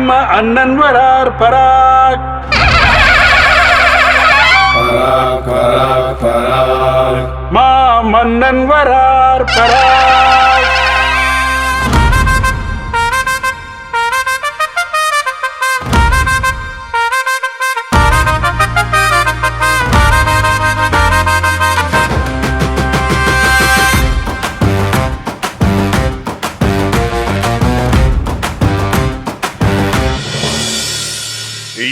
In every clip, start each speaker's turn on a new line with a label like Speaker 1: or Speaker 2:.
Speaker 1: நம்ம அண்ணன் வரார் பராக். மா மன்னன் வரார் பராக்.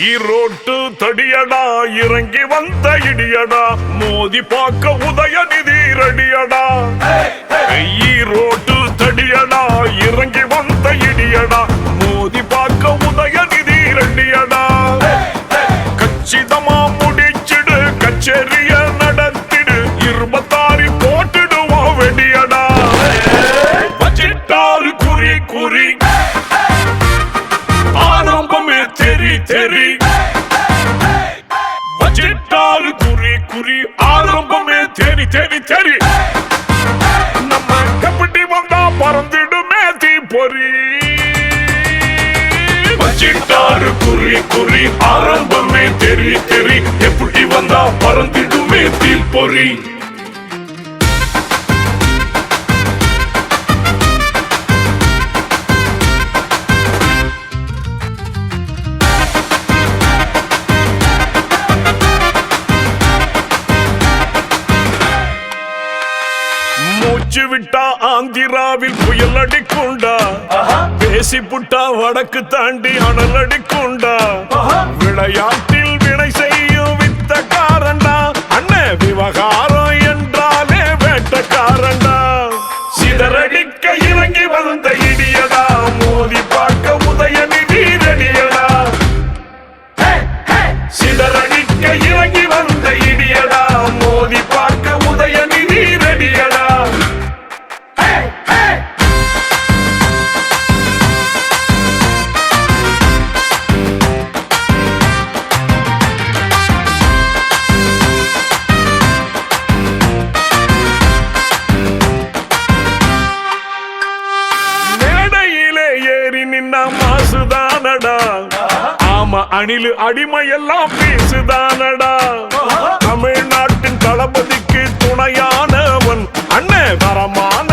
Speaker 2: ஈரோட்டு தடியடா இறங்கி வந்த இடியடா மோதி பார்க்க உதயநிதி ரெடியடா. ஈரோட்டு தடியடா இறங்கி வந்த இடியடா மோதி பார்க்க உதயநிதி ரெடியடா. கச்சிதமா முடிச்சிடு கச்சேரிய நடத்திடு 26 போட்டுடுவோம் வெடியடா. வச்சிட்டாரு குறி குறி ஆரம்பமே தெரி தெரி. வச்சிட்டாரு குறி குறி ஆரம்பமே தெரி தெரி தெரி. நம்ம கபடி வந்தா பறந்துடுமே தீப்பொறி. வச்சிட்டாரு குறி குறி ஆரம்பமே தெரி தெரி. எப்படி வந்தா பறந்துடுமே தீப்பொறி. மூச்சு விட்டா ஆந்திராவில் புயல் அடிக்குண்டா. பேசி புட்டா வடக்கு தாண்டி அனல் அடிக்குண்டா. விளையாட்டில் வினை செய்யும் வித்தக்காரண்டா. அண்ணன் விவகாரம் என்றாலே வேட்டக்காரண்டா. சிதறடிக்க இறங்கி வந்த இடியடா மோதி பார்க்க உதயநிதி ரெடியடா. சிதறடிக்க இறங்கி வந்த இடியடா மோதி பார்க்க உதயநிதி ரெடியடா. மேடையிலே ஏறி நின்னா மாசுதானடா. ஆமா அணிலு அடிமையெல்லாம் பேசுதானடா. தமிழ்நாட்டின் தளபதிக்கு துணையானவன் அண்ணன் வரமான